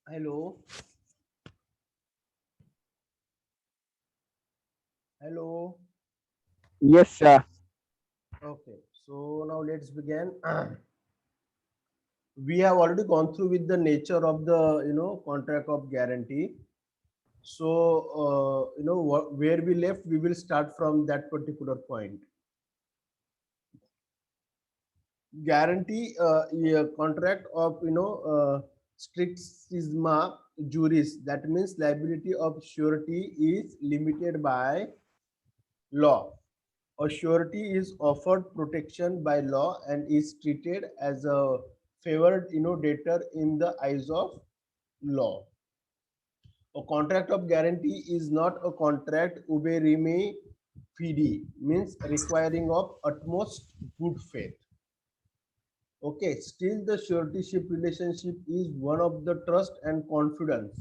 Hello, hello. Yes, sir. Okay, so now let's begin. We have already gone through with the nature of the contract of guarantee. So where we left, we will start from that particular point. Guarantee a contract of strict stigma juris. That means liability of surety is limited by law. A surety is offered protection by law and is treated as a favored debtor in the eyes of law. A contract of guarantee is not a contract ube reme fide, means requiring of utmost good faith. Okay, still the suretyship relationship is one of the trust and confidence,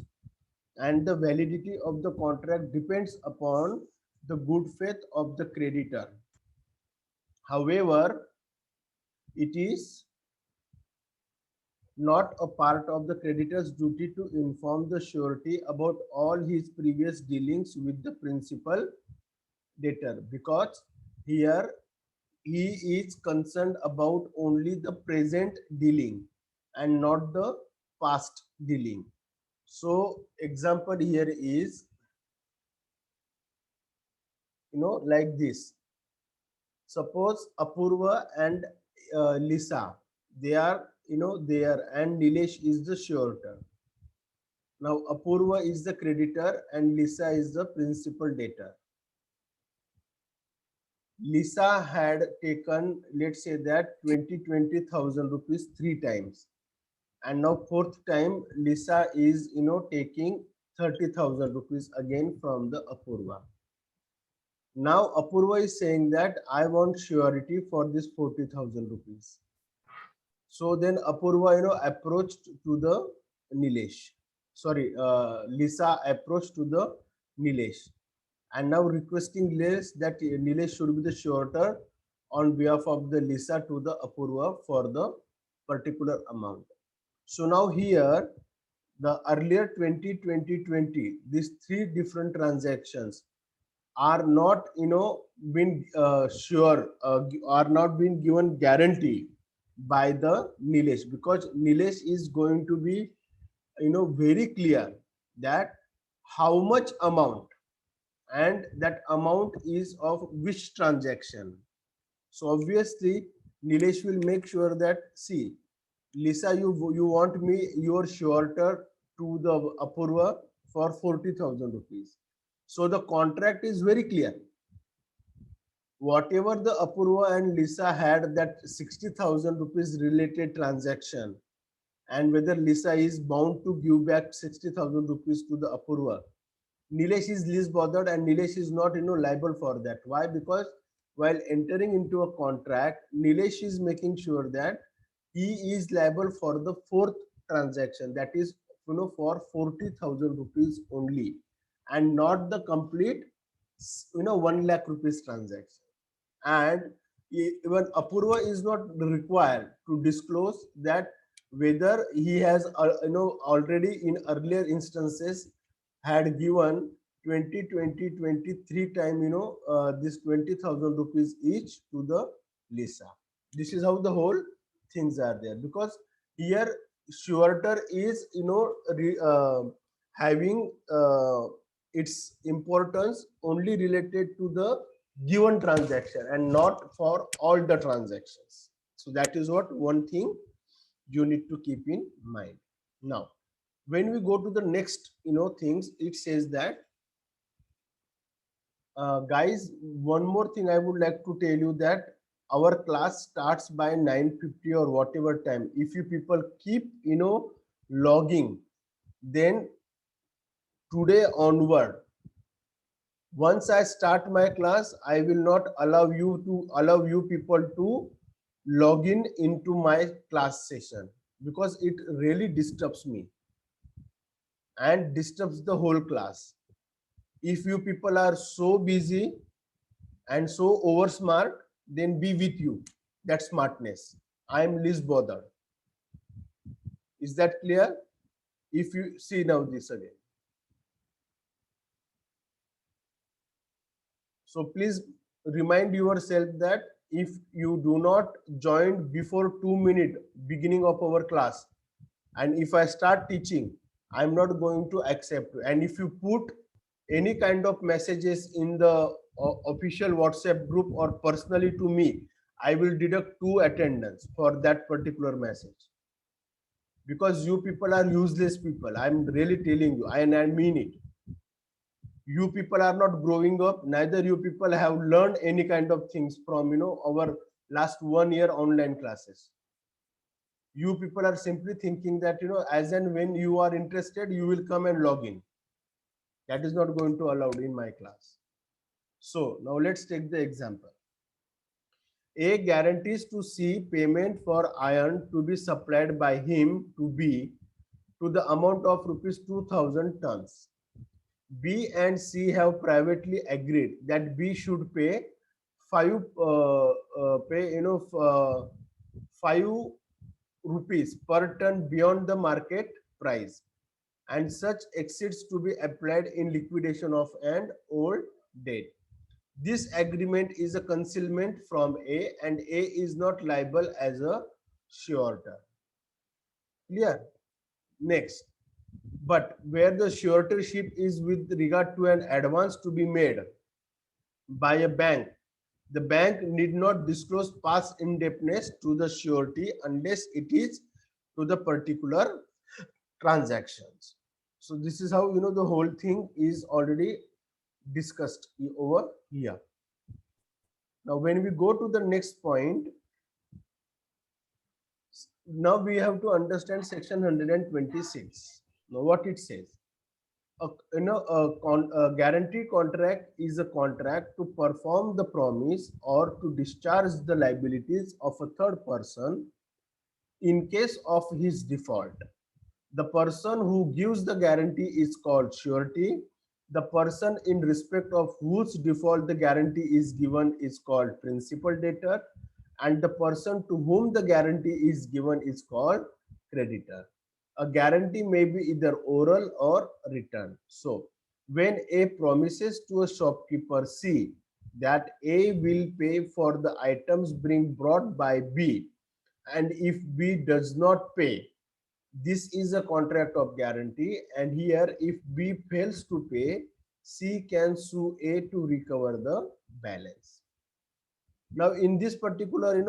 and the validity of the contract depends upon the good faith of the creditor. However, it is not a part of the creditor's duty to inform the surety about all his previous dealings with the principal debtor, because here he is concerned about only the present dealing and not the past dealing. So example here is like this. Suppose Apurva and Lisa, they are there, and Nilesh is the suretor. Now Apurva is the creditor and Lisa is the principal debtor. Lisa had taken, let's say that 20,000 rupees three times, and now fourth time Lisa is taking 30,000 rupees again from the Apurva. Now Apurva is saying that I want surety for this 40,000 rupees. So then Apurva approached to the Nilesh. Sorry, Lisa approached to the Nilesh, and now requesting Nilesh that Nilesh should be the suretor on behalf of the Lisa to the Apurva for the particular amount. So now here the earlier 20, these three different transactions are not been sure are not been given guarantee by the Nilesh, because Nilesh is going to be very clear that how much amount, and that amount is of which transaction. So obviously Nilesh will make sure that, see, Lisa, you want me your shorter to the Apurva for 40,000 rupees. So the contract is very clear. Whatever the Apurva and Lisa had, that 60,000 rupees related transaction, and whether Lisa is bound to give back 60,000 rupees to the Apurva, Nilesh is least bothered, and Nilesh is not liable for that. Why? Because while entering into a contract, Nilesh is making sure that he is liable for the fourth transaction, that is for 40,000 rupees only, and not the complete 1 lakh rupees transaction. And even Apurva is not required to disclose that whether he has already in earlier instances had given 23 time this 20,000 rupees each to the Lisa. This is how the whole things are there, because here suretor is having its importance only related to the given transaction and not for all the transactions. So that is what one thing you need to keep in mind. Now when we go to the next things, it says that guys, one more thing I would like to tell you, that our class starts by 9:50 or whatever time. If you people keep logging, then today onward, once I start my class, I will not allow you people to log in into my class session, because it really disturbs me and disturbs the whole class. If you people are so busy and so over smart, then be with you that smartness. I am least bothered. Is that clear? If you see now this again. So please remind yourself that if you do not join before 2 minutes beginning of our class, and if I start teaching, I'm not going to accept. And if you put any kind of messages in the official WhatsApp group or personally to me, I will deduct 2 attendance for that particular message. Because you people are useless people. I'm really telling you, and I mean it. You people are not growing up, neither you people have learned any kind of things from our last 1 year online classes. You people are simply thinking that as and when you are interested, you will come and log in. That is not going to allowed in my class. So now let's take the example. A guarantees to C payment for iron to be supplied by him to B to the amount of rupees 2000 tons. B and C have privately agreed that B should pay 5 rupees per ton beyond the market price, and such exceeds to be applied in liquidation of an old debt. This agreement is a concealment from A, and A is not liable as a suretor. Clear? Next. But where the suretorship is with regard to an advance to be made by a bank, the bank need not disclose past indebtedness to the surety unless it is to the particular transactions. So this is how the whole thing is already discussed over here. Now when we go to the next point, now we have to understand section 126. Now what it says. A guarantee contract is a contract to perform the promise or to discharge the liabilities of a third person in case of his default. The person who gives the guarantee is called surety. The person in respect of whose default the guarantee is given is called principal debtor, and the person to whom the guarantee is given is called creditor. A guarantee may be either oral or written. So when A promises to a shopkeeper C that A will pay for the items being brought by B, and if B does not pay, this is a contract of guarantee. And here, if B fails to pay, C can sue A to recover the balance. Now in this particular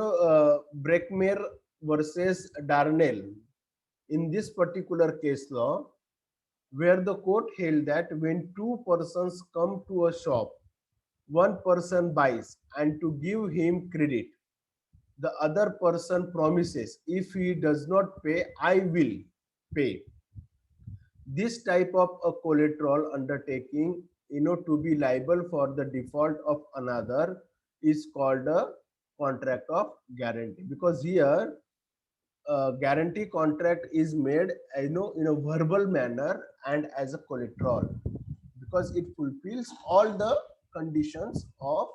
Breckmere versus Darnell, in this particular case law, where the court held that when two persons come to a shop, one person buys, and to give him credit, the other person promises, if he does not pay, I will pay. This type of a collateral undertaking to be liable for the default of another is called a contract of guarantee, because here guarantee contract is made in a verbal manner and as a collateral, because it fulfills all the conditions of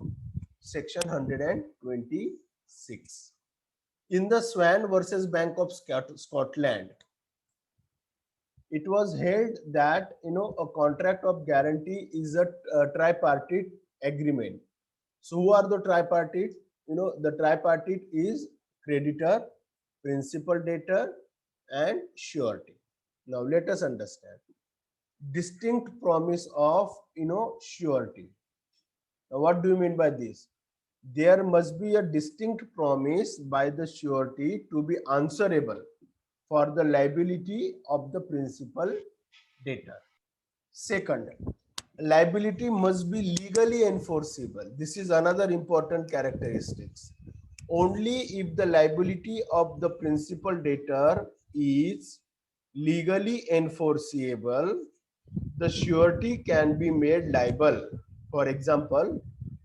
section 126. In the Swan versus Bank of Scotland, it was held that a contract of guarantee is a tripartite agreement. So who are the tripartite? The tripartite is creditor, principal debtor, and surety. Now let us understand. Distinct promise of surety. Now what do you mean by this? There must be a distinct promise by the surety to be answerable for the liability of the principal debtor. Second, liability must be legally enforceable. This is another important characteristics. Only if the liability of the principal debtor is legally enforceable, the surety can be made liable. For example,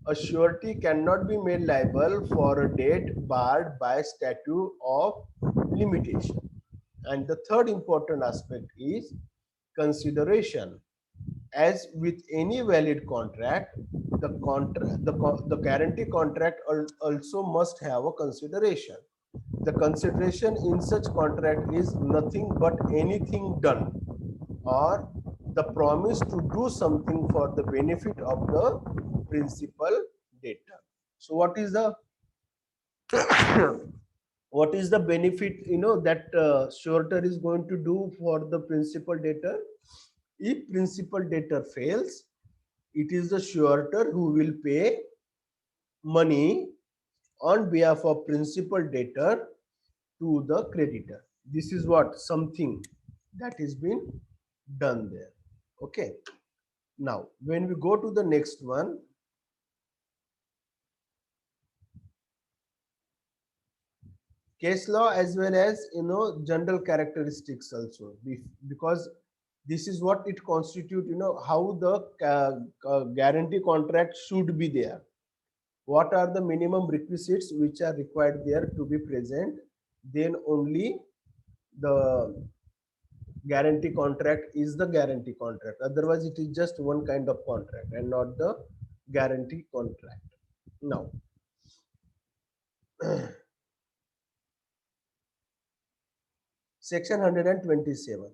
a surety cannot be made liable for a debt barred by statute of limitation. And the third important aspect is consideration. As with any valid contract, the guarantee contract also must have a consideration. The consideration in such contract is nothing but anything done. or the promise to do something for the benefit of the principal debtor. So what is the what is the benefit that suretor is going to do for the principal debtor? If principal debtor fails, it is the suretor who will pay money on behalf of principal debtor to the creditor. This is what something that has been done there. Okay. Now, when we go to the next one, case law as well as general characteristics also, because this is what it constitute. How the guarantee contract should be there. What are the minimum requisites which are required there to be present? Then only the guarantee contract is the guarantee contract. Otherwise, it is just one kind of contract and not the guarantee contract. Now, section 127.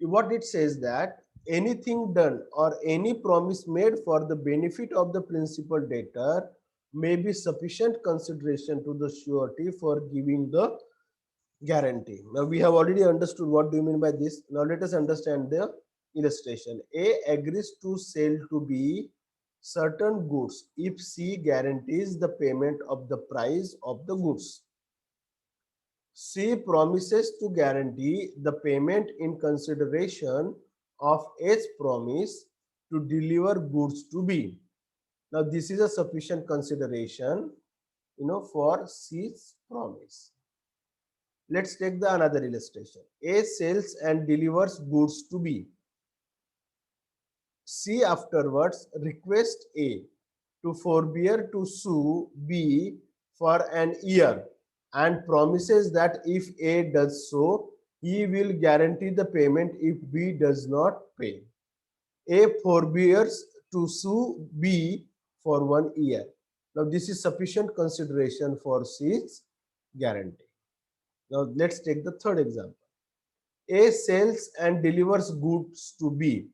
What it says that anything done or any promise made for the benefit of the principal debtor may be sufficient consideration to the surety for giving the guarantee. Now we have already understood what do you mean by this. Now let us understand the illustration. A agrees to sell to B certain goods if C guarantees the payment of the price of the goods. C promises to guarantee the payment in consideration of A's promise to deliver goods to B. Now this is a sufficient consideration for C's promise. Let's take the another illustration. A sells and delivers goods to B. C afterwards requests A to forbear to sue B for an year and promises that if A does so, he will guarantee the payment if B does not pay. A forbears to sue B for 1 year. Now this is sufficient consideration for C's guarantee. Now let's take the third example. A sells and delivers goods to B.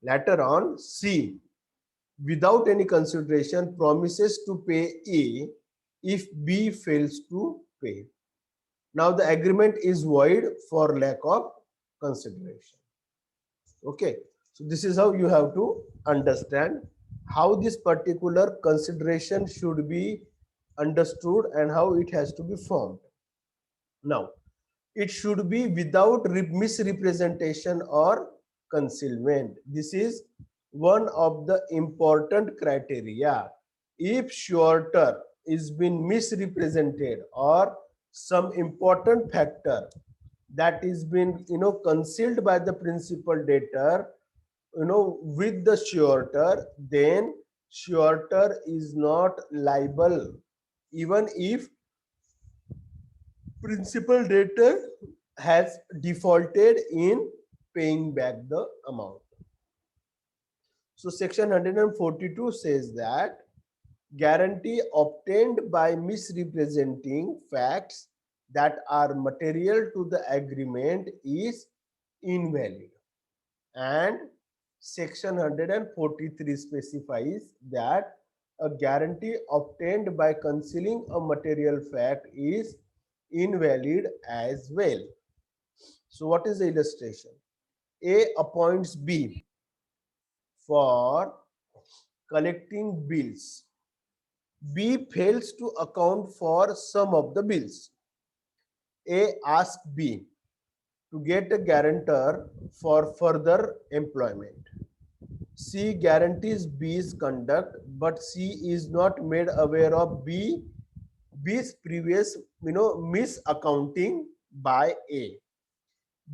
Later on, C, without any consideration, promises to pay A if B fails to pay. Now the agreement is void for lack of consideration. Okay, so this is how you have to understand how this particular consideration should be understood and how it has to be formed. Now, it should be without misrepresentation or concealment. This is one of the important criteria. If suretor is been misrepresented or some important factor that is been concealed by the principal debtor with the suretor, then suretor is not liable even if principal debtor has defaulted in paying back the amount. So section 142 says that guarantee obtained by misrepresenting facts that are material to the agreement is invalid. And section 143 specifies that a guarantee obtained by concealing a material fact is invalid as well. So what is the illustration? A appoints B for collecting bills. B fails to account for some of the bills. A asks B to get a guarantor for further employment. C guarantees B's conduct, but C is not made aware of B's previous misaccounting by A.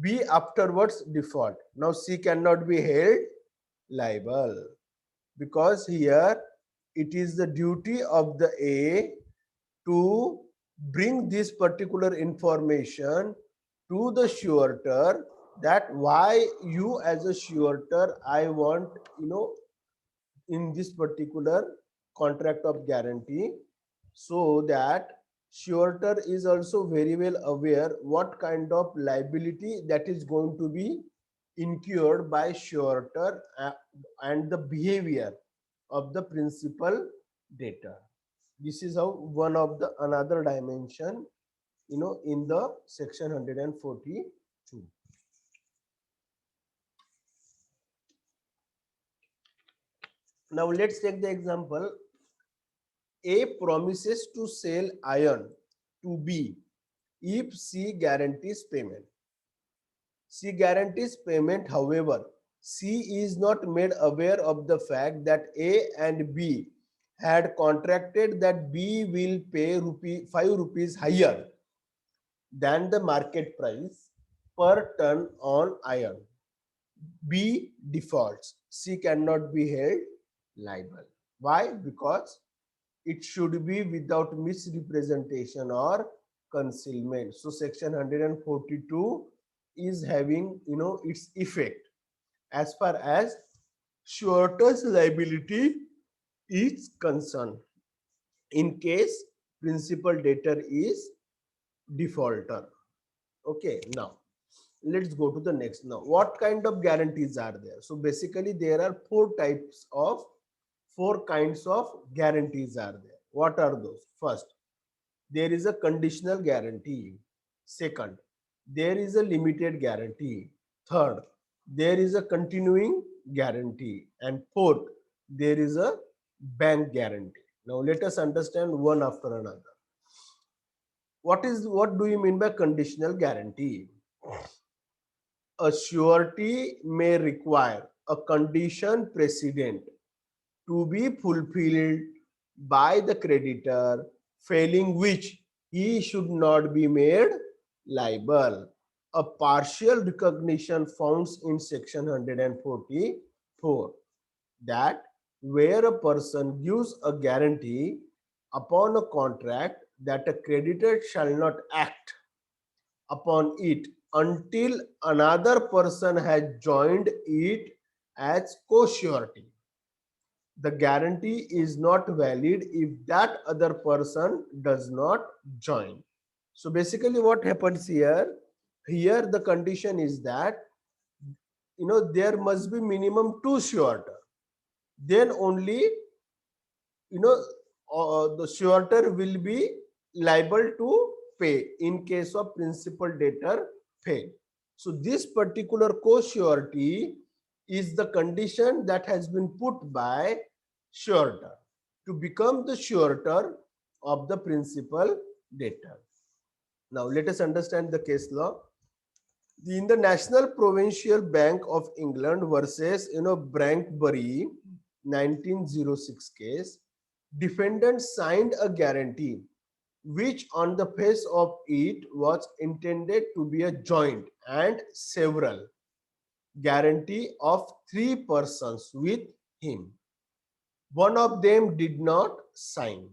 B afterwards default. Now C cannot be held liable because here it is the duty of the A to bring this particular information to the suretor that why you as a suretor I want in this particular contract of guarantee, so that suretor is also very well aware what kind of liability that is going to be incurred by suretor and the behavior of the principal debtor. This is how one of the another dimension, in the section 142. Now let's take the example. A promises to sell iron to B if C guarantees payment. C guarantees payment, however, C is not made aware of the fact that A and B had contracted that B will pay 5 rupees higher than the market price per ton on iron. B defaults. C cannot be held liable. Why? Because it should be without misrepresentation or concealment. So section 142 is having, its effect as far as suretor's liability is concerned in case principal debtor is defaulter. Okay, now let's go to the next. Now, what kind of guarantees are there? So basically there are four kinds of guarantees are there. What are those? First, there is a conditional guarantee. Second, there is a limited guarantee. Third, there is a continuing guarantee. And fourth, there is a bank guarantee. Now let us understand one after another. What do you mean by conditional guarantee? A surety may require a condition precedent to be fulfilled by the creditor, failing which he should not be made liable. A partial recognition found in section 144 that where a person gives a guarantee upon a contract that a creditor shall not act upon it until another person has joined it as co-surety. The guarantee is not valid if that other person does not join. So basically what happens here the condition is that there must be minimum two suretor. Then only the suretor will be liable to pay in case of principal debtor fail. So this particular co-surety is the condition that has been put by suretor to become the suretor of the principal debtor. Now let us understand the case law. In the National Provincial Bank of England versus Brankbury 1906 case, defendant signed a guarantee which on the face of it was intended to be a joint and several guarantee of three persons with him. One of them did not sign,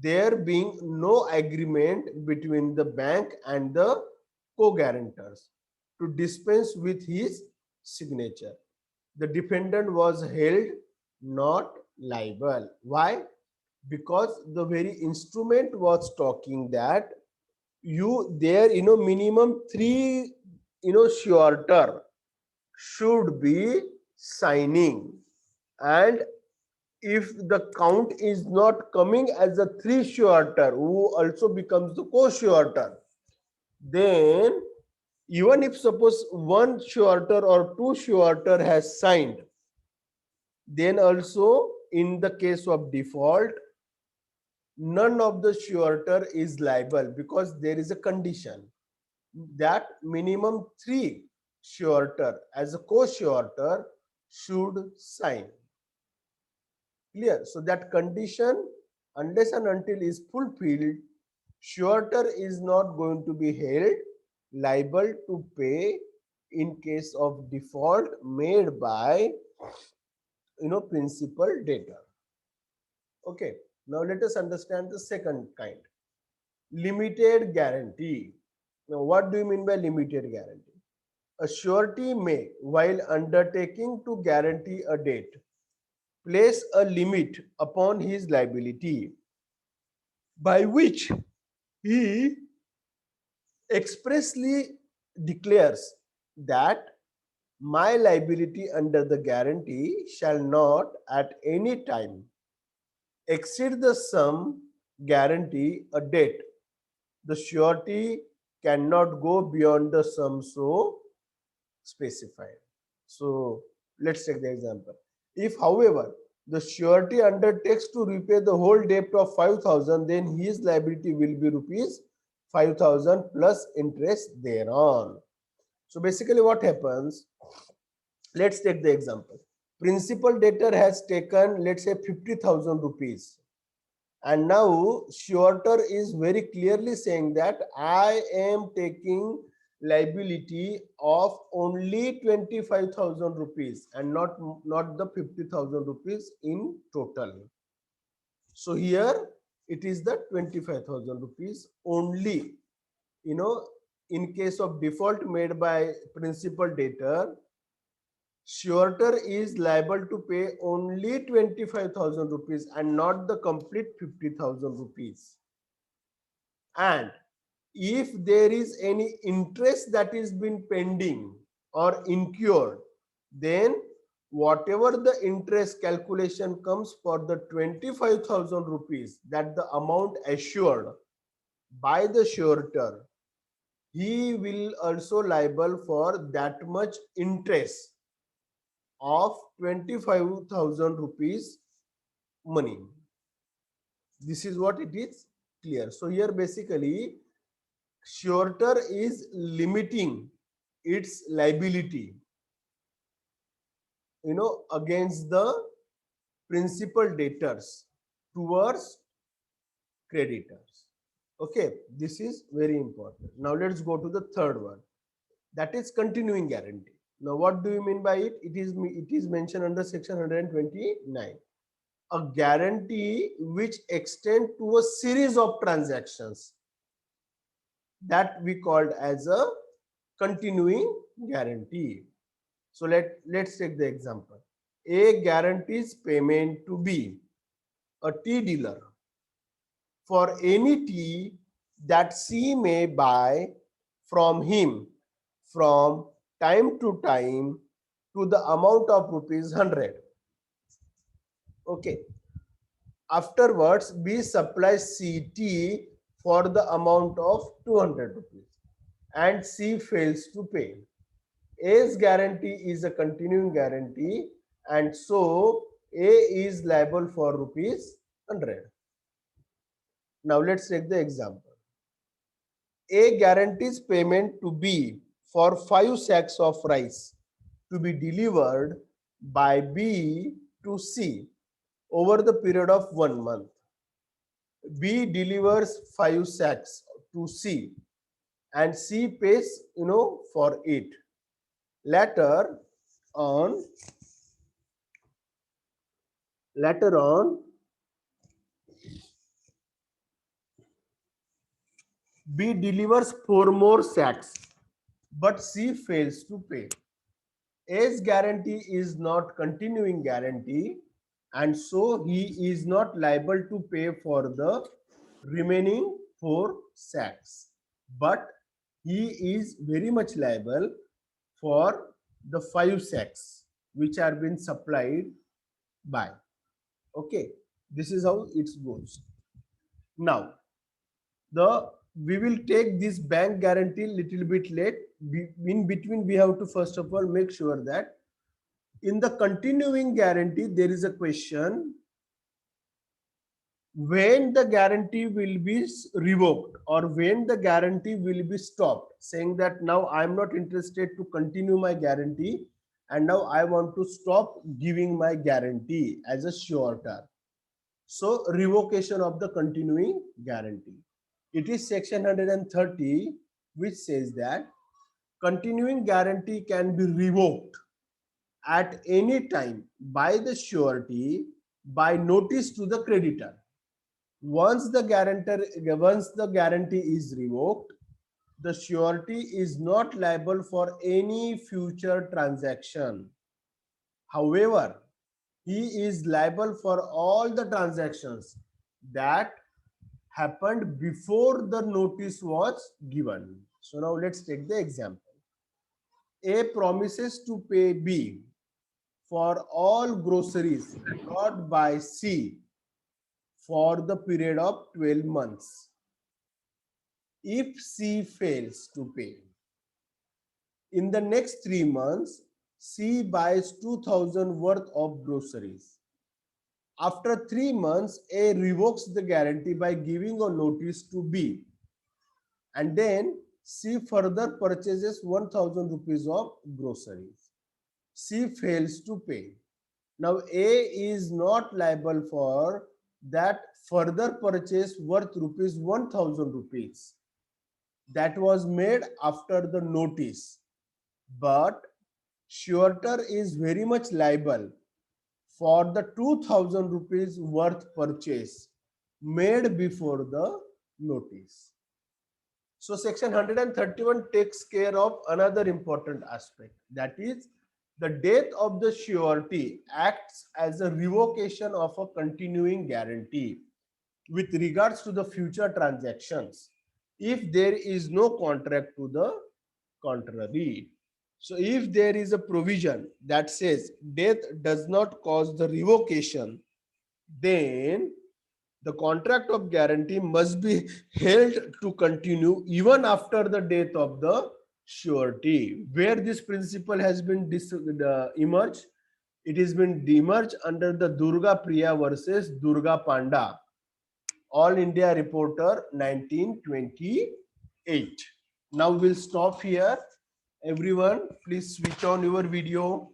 there being no agreement between the bank and the co-guarantors to dispense with his signature. The defendant was held not liable. Why? Because the very instrument was talking that minimum three suretor should be signing, and if the count is not coming as a three suretor who also becomes the co-suretor, then even if suppose one suretor or two suretor has signed, then also in the case of default none of the suretor is liable because there is a condition that minimum three suretor as a co-suretor should sign. Clear? So that condition, unless and until is fulfilled, suretor is not going to be held liable to pay in case of default made by principal debtor. Okay, now let us understand the second kind, limited guarantee. Now what do you mean by limited guarantee? A surety may, while undertaking to guarantee a debt, place a limit upon his liability by which he expressly declares that my liability under the guarantee shall not at any time exceed the sum guarantee a debt. The surety cannot go beyond the sum so specified. So let's take the example. If, however, the surety undertakes to repay the whole debt of 5,000, then his liability will be rupees 5,000 plus interest thereon. So basically what happens, let's take the example. Principal debtor has taken, let's say, 50,000 rupees. And now suretor is very clearly saying that I am taking liability of only 25,000 rupees and not the 50,000 rupees in total. So here it is the 25,000 rupees only. You know, in case of default made by principal debtor, suretor is liable to pay only 25,000 rupees and not the complete 50,000 rupees. And if there is any interest that is been pending or incurred, then whatever the interest calculation comes for the 25,000 rupees, that the amount assured by the suretor, he will also liable for that much interest of 25,000 rupees money. This is what it is clear. So here basically suretor is limiting its liability, against the principal debtors towards creditors. Okay, this is very important. Now let's go to the third one, that is continuing guarantee. Now what do you mean by it? It is mentioned under section 129. A guarantee which extend to a series of transactions, that we called as a continuing guarantee. So let's take the example. A guarantees payment to B, a tea dealer, for any tea that C may buy from him from time to time to the amount of rupees 100. Okay. Afterwards, B supplies C tea for the amount of 200 rupees and C fails to pay. A's guarantee is a continuing guarantee, and so A is liable for rupees 100. Now let's take the example. A guarantees payment to B for 5 sacks of rice to be delivered by B to C over the period of 1 month. B delivers 5 sacks to C and C pays, for it. Later on, B delivers 4 more sacks, but C fails to pay. A's guarantee is not continuing guarantee, and so he is not liable to pay for the remaining 4 sacks. But he is very much liable for the 5 sacks which are being supplied by. Okay, this is how it goes. Now, we will take this bank guarantee little bit late. In between, we have to first of all make sure that in the continuing guarantee there is a question when the guarantee will be revoked or when the guarantee will be stopped, saying that now I am not interested to continue my guarantee and now I want to stop giving my guarantee as a suretor. So revocation of the continuing guarantee. It is section 130 which says that continuing guarantee can be revoked at any time by the surety by notice to the creditor. Once the guarantee is revoked, the surety is not liable for any future transaction. However, he is liable for all the transactions that happened before the notice was given. So now let's take the example. A promises to pay B for all groceries brought by C for the period of 12 months. If C fails to pay, in the next 3 months, C buys 2,000 worth of groceries. After 3 months, A revokes the guarantee by giving a notice to B. And then C further purchases 1,000 rupees of groceries. C fails to pay. Now A is not liable for that further purchase worth rupees 1,000 rupees that was made after the notice, but suretor is very much liable for the 2,000 rupees worth purchase made before the notice. So section 131 takes care of another important aspect, that is the death of the surety acts as a revocation of a continuing guarantee with regards to the future transactions if there is no contract to the contrary. So if there is a provision that says death does not cause the revocation, then the contract of guarantee must be held to continue even after the death of the surety. Where this principle has been emerged, it has been emerged under the Durga Priya versus Durga Panda, All India Reporter 1928. Now we'll stop here. Everyone, please switch on your video.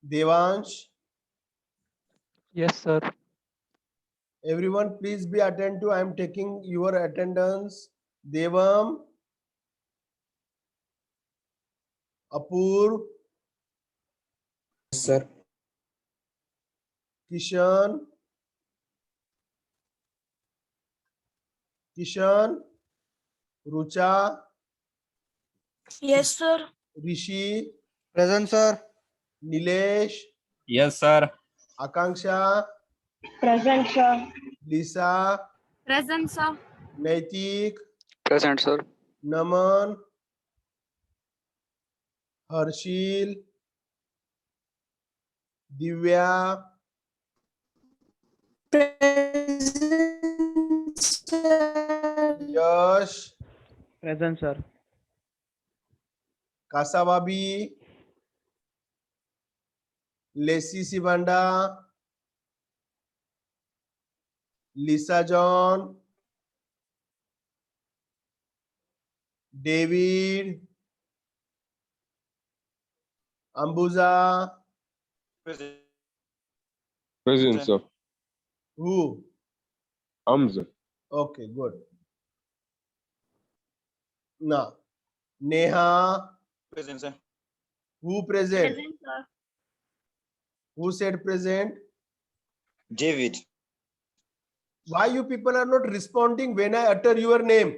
Devansh, Yes, sir. everyone please be attentive. I am taking your attendance. Devam, Apur, Sir. Kishan, Rucha, Yes, sir. Rishi, Present, sir. Nilesh, Yes, sir. Akanksha, Present, sir. Lisa, Present, sir. Naitik, Present, sir. Naman, Harshil, Divya, Present, sir. Yash, Present, sir. Kasababi, Lacey Sibanda, Lisa John, David, Ambuza, Present, sir. who? Hamza. Okay, good. Now, Neha, Present, sir. who present? Present, sir. Who said present? David. Why you people are not responding when I utter your name?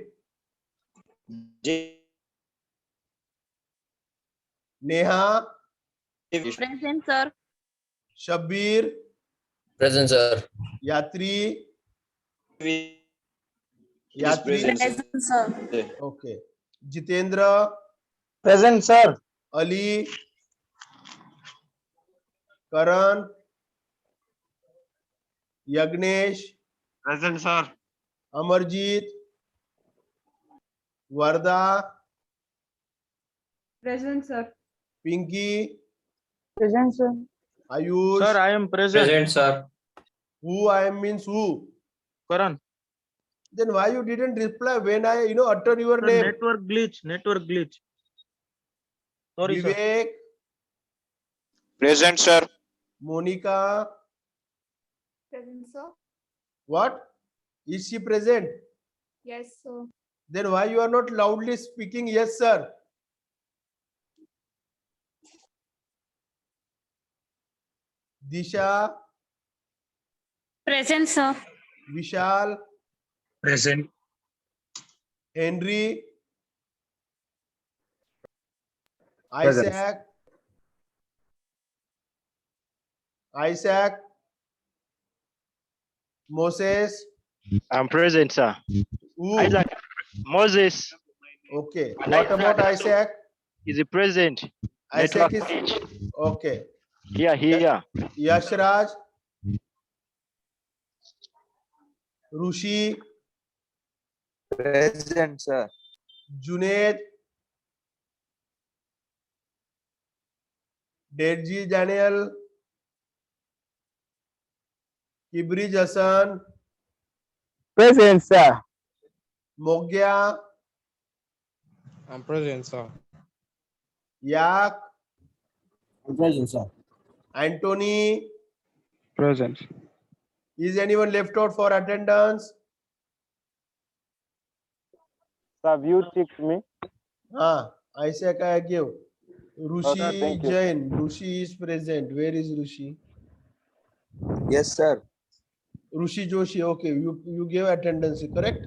Neha, David. Present, sir. Shabbir, Present, sir. Yatri, यात्री present, sir. Present, sir. Okay Jitendra Present, sir. Ali Karan Yagnesh Present, sir. Amarjeet Varda Present, sir. Pinky Present, sir. Ayush Sir, I am present. Present, sir. who I am means who Karan. then why you didn't reply when I utter your Sir, name network glitch. Network glitch. Sorry, sir. Vivek Present, sir. Monica Present, sir. what is she present Yes, sir. then why you are not loudly speaking yes sir Disha Present, sir. Vishal Present. Henry Present. Isaac Moses I'm present, sir. who Isaac. Moses okay what about Isaac is present. Isaac Network is glitch. okay Here. Yashraj Rushi Present, sir. Junaid Derji Daniel Kibrij Hassan Present, sir. Mogya I'm present, sir. Yak Present, sir. Anthony Present. is anyone left out for attendance Sir, you ticked me. Isaac I give Rushi Okay, thank you. Jain Rushi is present where is Rushi Yes, sir. Rushi Joshi okay you gave attendance correct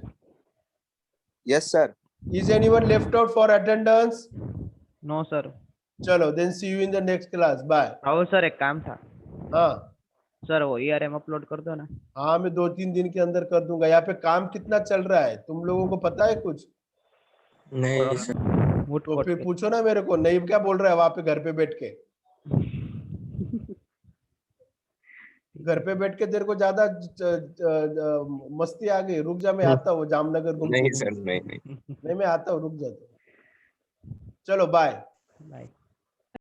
Yes, sir. is anyone left out for attendance No, sir. chalo then see you in the next class bye Rahul sir एक काम था हाँ sir वो ERM upload कर दो ना हाँ मैं 2-3 दिन के अंदर कर दूंगा यहाँ पे काम कितना चल रहा है तुम लोगों को पता है कुछ नहीं, sir. मुट तो कोट फिर के। पूछो ना मेरे को नहीं क्या बोल रहा है वहां पे घर पे बैठ के घर पे बैठ के तेरे को ज्यादा मस्ती आ गई रुक जा मैं आता हूँ जामनगर घूम नहीं, sir. नहीं. नहीं मैं आता हूँ रुक जा तू। चलो बाय Bye.